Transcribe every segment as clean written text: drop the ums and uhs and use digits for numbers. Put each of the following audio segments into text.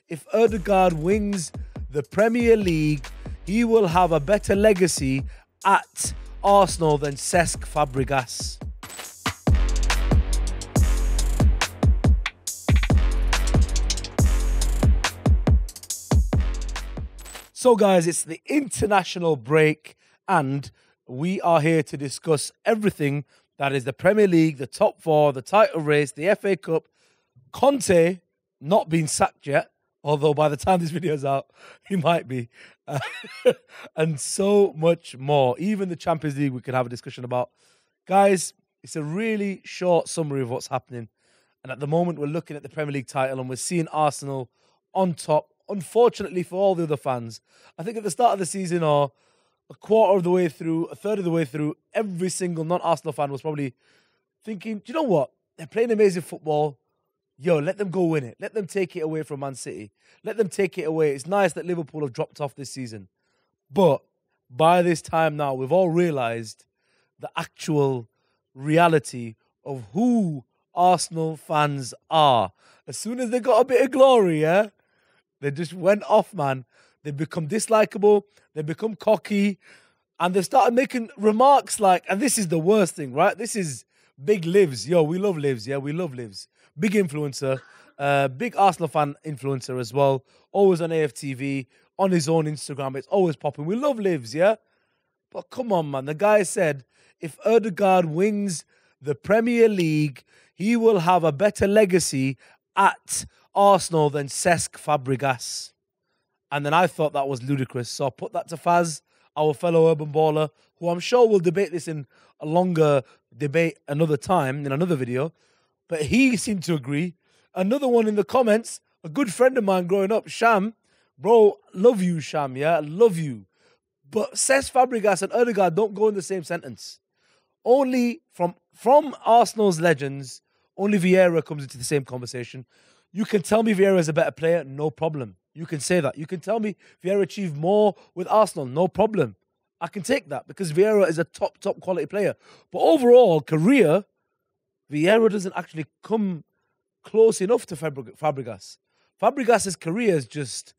if Ødegaard wins the Premier League, he will have a better legacy at Arsenal than Cesc Fabregas. So guys, it's the international break and we are here to discuss everything that is the Premier League, the top four, the title race, the FA Cup, Conte not been sacked yet, although by the time this video is out, he might be, and so much more. Even the Champions League we could have a discussion about. Guys, it's a really short summary of what's happening. And at the moment, we're looking at the Premier League title and we're seeing Arsenal on top. Unfortunately for all the other fans, I think at the start of the season or a quarter of the way through, a third of the way through, every single non-Arsenal fan was probably thinking, do you know what? They're playing amazing football. Yo, let them go win it. Let them take it away from Man City. Let them take it away. It's nice that Liverpool have dropped off this season. But by this time now, we've all realised the actual reality of who Arsenal fans are. As soon as they got a bit of glory, yeah, they just went off, man. They become dislikable. They become cocky. And they started making remarks like, and this is the worst thing, right? This is big Livs. Yo, we love Livs. Yeah, we love Livs. Big influencer. Big Arsenal fan influencer as well. Always on AFTV. On his own Instagram. It's always popping. We love Livs, yeah? But come on, man. The guy said, if Ødegaard wins the Premier League, he will have a better legacy at Arsenal than Cesc Fabregas. And then I thought that was ludicrous. So I put that to Faz, our fellow urban baller, who I'm sure will debate this in a longer debate another time, in another video. But he seemed to agree. Another one in the comments, a good friend of mine growing up, Sham. Bro, love you, Sham, yeah? Love you. But Cesc Fabregas and Ødegaard don't go in the same sentence. Only from Arsenal's legends, only Vieira comes into the same conversation. You can tell me Vieira is a better player, no problem. You can say that. You can tell me Vieira achieved more with Arsenal, no problem. I can take that because Vieira is a top quality player. But overall, career, Vieira doesn't actually come close enough to Fabregas. Fabregas' career is just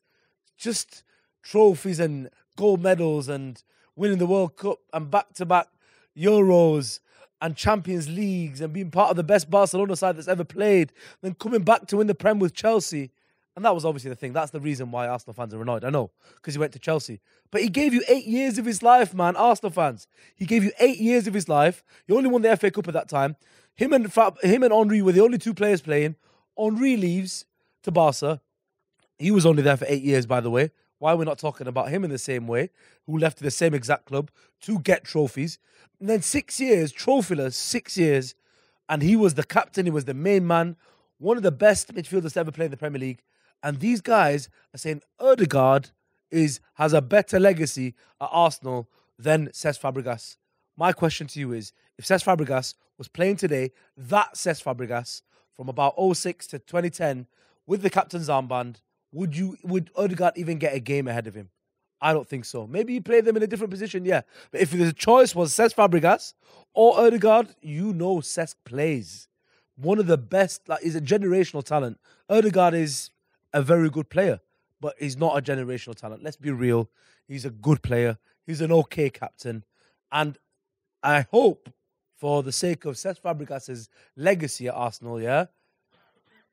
trophies and gold medals and winning the World Cup and back-to-back Euros and Champions Leagues and being part of the best Barcelona side that's ever played, then coming back to win the Prem with Chelsea. And that was obviously the thing. That's the reason why Arsenal fans are annoyed. I know, because he went to Chelsea. But he gave you 8 years of his life, man, Arsenal fans. He gave you 8 years of his life. He only won the FA Cup at that time. Him and Henry were the only two players playing. Henry leaves to Barca. He was only there for 8 years, by the way. Why we're not talking about him in the same way, who left to the same exact club to get trophies. And then 6 years, trophyless, 6 years, and he was the captain, he was the main man, one of the best midfielders to ever play in the Premier League. And these guys are saying Ødegaard has a better legacy at Arsenal than Cesc Fabregas. My question to you is, if Cesc Fabregas was playing today, that Cesc Fabregas from about 06 to 2010 with the captain's armband, would Ødegaard even get a game ahead of him? I don't think so. Maybe you play them in a different position, yeah. But if the choice was Cesc Fabregas or Ødegaard, you know Cesc plays. One of the best, he's a generational talent. Ødegaard is a very good player, but he's not a generational talent. Let's be real. He's a good player. He's an okay captain. And I hope, for the sake of Cesc Fabregas' legacy at Arsenal, yeah,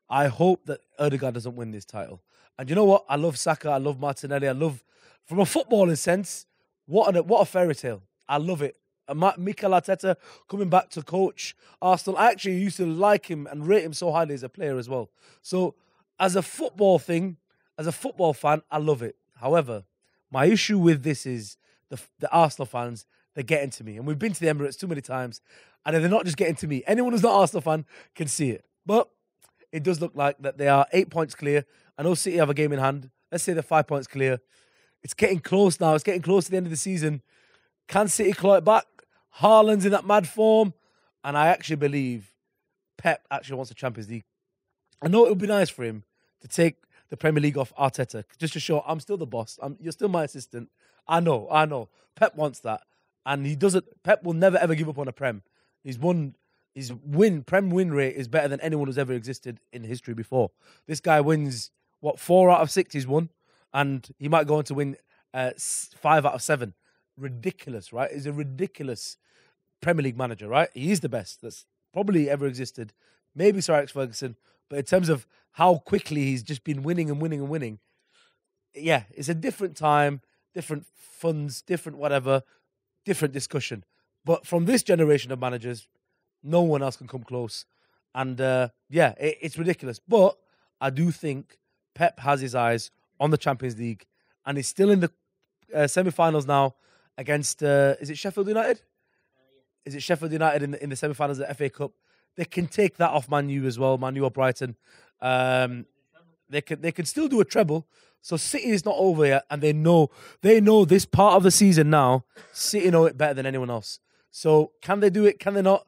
I hope that Ødegaard doesn't win this title. And you know what? I love Saka. I love Martinelli. I love, from a footballing sense, what a fairy tale. I love it. And Mikel Arteta coming back to coach Arsenal. I actually used to like him and rate him so highly as a player as well. So as a football thing, as a football fan, I love it. However, my issue with this is the Arsenal fans, they're getting to me. And we've been to the Emirates too many times, and they're not just getting to me. Anyone who's not an Arsenal fan can see it. But it does look like that they are 8 points clear. I know City have a game in hand. Let's say they're 5 points clear. It's getting close now. It's getting close to the end of the season. Can City claw it back? Haaland's in that mad form. And I actually believe Pep actually wants the Champions League. I know it would be nice for him to take the Premier League off Arteta, just to show I'm still the boss. You're still my assistant. I know. Pep wants that. And he doesn't. Pep will never, ever give up on a Prem. His Prem win rate is better than anyone who's ever existed in history before. This guy wins, what, 4 out of 6 he's won, and he might go on to win 5 out of 7. Ridiculous, right? He's a ridiculous Premier League manager, right? He is the best that's probably ever existed. Maybe Sir Alex Ferguson, but in terms of how quickly he's just been winning and winning and winning, yeah, it's a different time, different funds, different whatever, different discussion. But from this generation of managers, no one else can come close. And it's ridiculous. But I do think Pep has his eyes on the Champions League, and he's still in the semi-finals now against, is it Sheffield United? Is it Sheffield United in the semi-finals of the FA Cup? They can take that off Man U as well, Man U or Brighton. They can still do a treble. So City is not over yet, and they know this part of the season now. City know it better than anyone else. So can they do it? Can they not?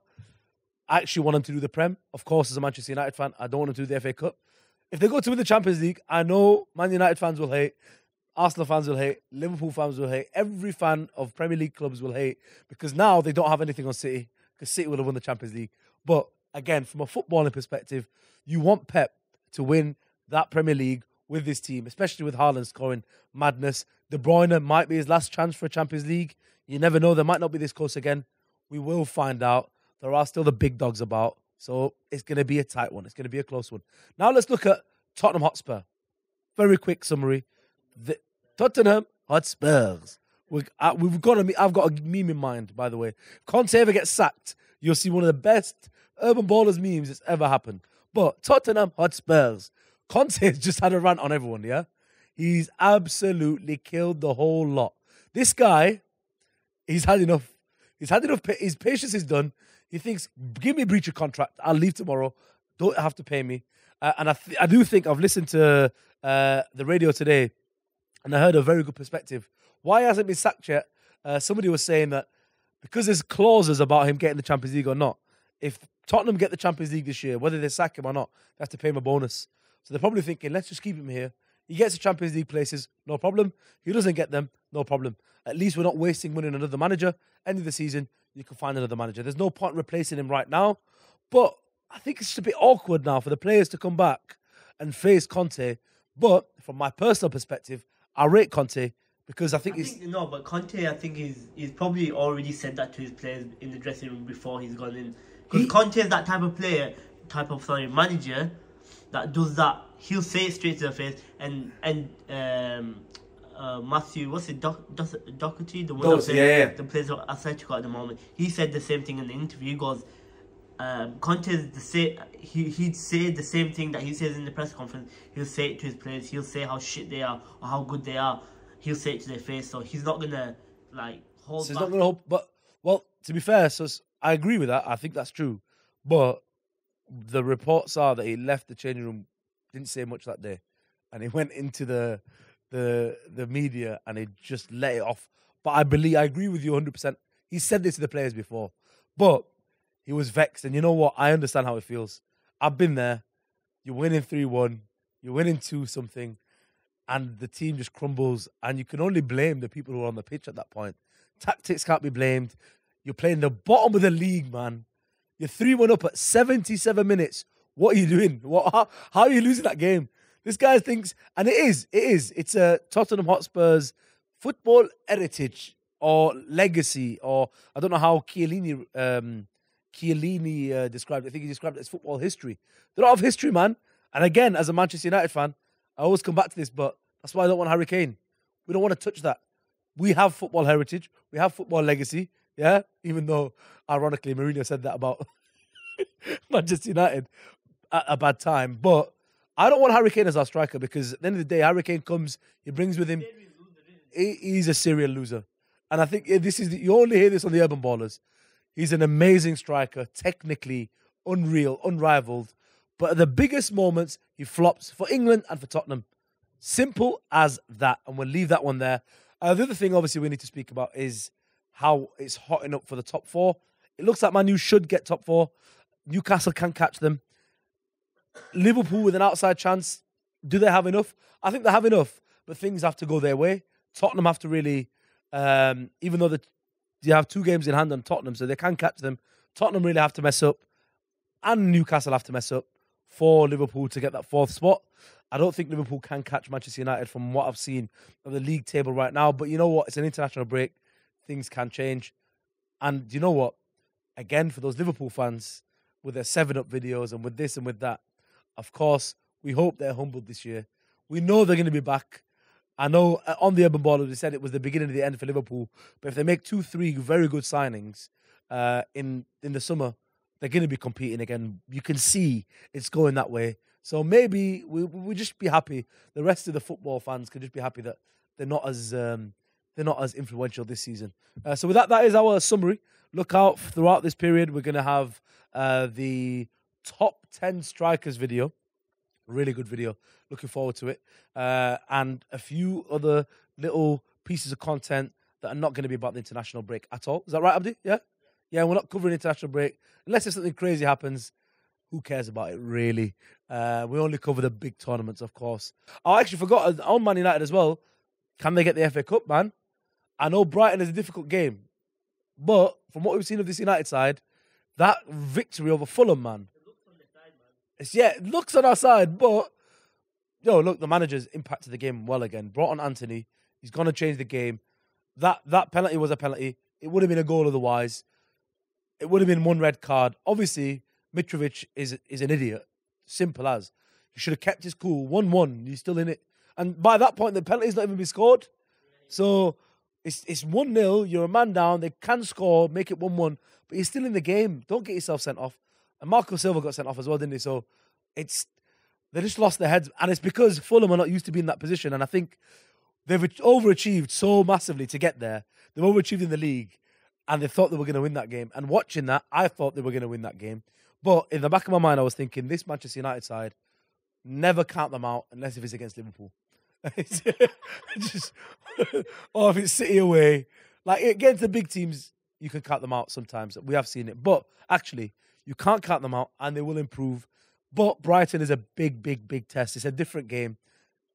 I actually want them to do the Prem. Of course, as a Manchester United fan, I don't want them to do the FA Cup. If they go to win the Champions League, I know Man United fans will hate, Arsenal fans will hate, Liverpool fans will hate, every fan of Premier League clubs will hate, because now they don't have anything on City, because City would have won the Champions League. But again, from a footballing perspective, you want Pep to win that Premier League with this team, especially with Haaland scoring madness. De Bruyne might be his last chance for a Champions League. You never know. They might not be this close again. We will find out. There are still the big dogs about. So it's going to be a tight one. It's going to be a close one. Now let's look at Tottenham Hotspur. Very quick summary. The Tottenham Hotspurs. I've got a meme in mind, by the way. Conte ever gets sacked, you'll see one of the best Urban Ballers memes that's ever happened. But Tottenham Hotspurs. Conte has just had a rant on everyone, yeah? He's absolutely killed the whole lot. This guy, he's had enough. He's had enough. His patience is done. He thinks, give me a breach of contract. I'll leave tomorrow. Don't have to pay me. And I do think I've listened to the radio today, and I heard a very good perspective. Why he hasn't been sacked yet? Somebody was saying that because there's clauses about him getting the Champions League or not. If Tottenham get the Champions League this year, whether they sack him or not, they have to pay him a bonus. So they're probably thinking, let's just keep him here. He gets the Champions League places, no problem. He doesn't get them, no problem. At least we're not wasting money on another manager. End of the season, you can find another manager. There's no point replacing him right now. But I think it's just a bit awkward now for the players to come back and face Conte. But from my personal perspective, I rate Conte because I think but Conte, I think he's probably already said that to his players in the dressing room before he's gone in. Because Conte is that type of manager that does that. He'll say it straight to their face. And Matthew, what's it, Doherty, the one that plays for Atletico at the moment. He said the same thing in the interview. He goes, Conte is the same. He'd say the same thing that he says in the press conference. He'll say it to his players. He'll say how shit they are or how good they are. He'll say it to their face. So he's not gonna hold. So he's not gonna hold. But to be fair, so I agree with that. I think that's true. But the reports are that he left the changing room, didn't say much that day, and he went into the media and he just let it off. But I agree with you 100%. He said this to the players before, but he was vexed. And you know what? I understand how it feels. I've been there. You're winning 3-1. You're winning 2-something. And the team just crumbles. And you can only blame the people who are on the pitch at that point. Tactics can't be blamed. You're playing the bottom of the league, man. You're 3-1 up at 77 minutes. What are you doing? How are you losing that game? This guy thinks, and it is. It's a Tottenham Hotspur's football heritage or legacy, or I don't know how Chiellini described it. I think he described it as football history. They don't have history, man. And again, as a Manchester United fan, I always come back to this, but that's why I don't want Harry Kane. We don't want to touch that. We have football heritage. We have football legacy. Yeah, even though, ironically, Mourinho said that about Manchester United at a bad time. But I don't want Harry Kane as our striker because at the end of the day, Harry Kane comes, he brings with him, he's a serial loser. And I think you only hear this on the Urban Ballers. He's an amazing striker, technically unreal, unrivaled. But at the biggest moments, he flops for England and for Tottenham. Simple as that. And we'll leave that one there. The other thing, obviously, we need to speak about is how it's hotting up for the top 4. It looks like Man U should get top 4. Newcastle can catch them. Liverpool with an outside chance. Do they have enough? I think they have enough, but things have to go their way. Tottenham have to really, even though they have 2 games in hand on Tottenham, so they can catch them. Tottenham really have to mess up, and Newcastle have to mess up for Liverpool to get that 4th spot. I don't think Liverpool can catch Manchester United from what I've seen of the league table right now. But you know what? It's an international break. Things can change. And you know what? Again, for those Liverpool fans with their 7-Up videos and with this and with that, of course, we hope they're humbled this year. We know they're going to be back. I know on the Urban Baller, they said it was the beginning of the end for Liverpool. But if they make 2-3 very good signings in the summer, they're going to be competing again. You can see it's going that way. So maybe we just be happy. The rest of the football fans can just be happy that they're not as influential this season. So with that is our summary. Look out throughout this period. We're going to have the top 10 strikers video. Really good video. Looking forward to it. And a few other little pieces of content that are not going to be about the international break at all. Is that right, Abdi? Yeah? Yeah, we're not covering international break. Unless if something crazy happens, who cares about it, really? We only cover the big tournaments, of course. I actually forgot, on Man United as well, can they get the FA Cup, man? I know Brighton is a difficult game. But from what we've seen of this United side, that victory over Fulham, man. It looks on the side, man. It looks on our side, but look, the manager's impacted the game well again. Brought on Anthony. He's going to change the game. That penalty was a penalty. It would have been a goal otherwise. It would have been one red card. Obviously, Mitrovic is an idiot. Simple as. He should have kept his cool. 1-1. He's still in it. And by that point, the penalty's not even been scored. So it's 1-0. You're a man down. They can score, make it 1-1. But you're still in the game. Don't get yourself sent off. And Marco Silva got sent off as well, didn't he? So they just lost their heads. And it's because Fulham are not used to being in that position. And I think they've overachieved so massively to get there. They've overachieved in the league. And they thought they were going to win that game. And watching that, I thought they were going to win that game. But in the back of my mind, I was thinking, this Manchester United side, never count them out unless if it's against Liverpool. Or if it's City away. Like, against the big teams, you can count them out sometimes. We have seen it. But actually, you can't count them out, and they will improve. But Brighton is a big, big, big test. It's a different game.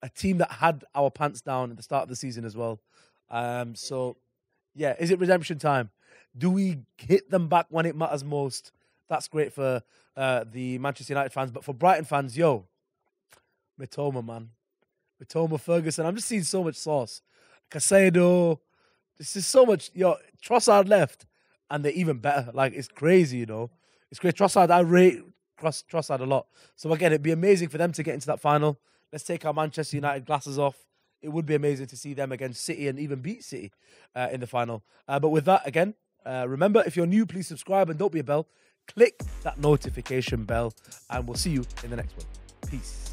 A team that had our pants down at the start of the season as well. So, yeah, is it redemption time? Do we hit them back when it matters most? That's great for the Manchester United fans. But for Brighton fans, Mitoma, man. Mitoma, Ferguson. I'm just seeing so much sauce. Casado. This is so much. Trossard left, and they're even better. Like, it's crazy, It's great. Trossard, I rate Trossard a lot. So, again, it'd be amazing for them to get into that final. Let's take our Manchester United glasses off. It would be amazing to see them against City and even beat City in the final. But with that, again, remember, if you're new, please subscribe and don't be a bell. Click that notification bell, and we'll see you in the next one. Peace.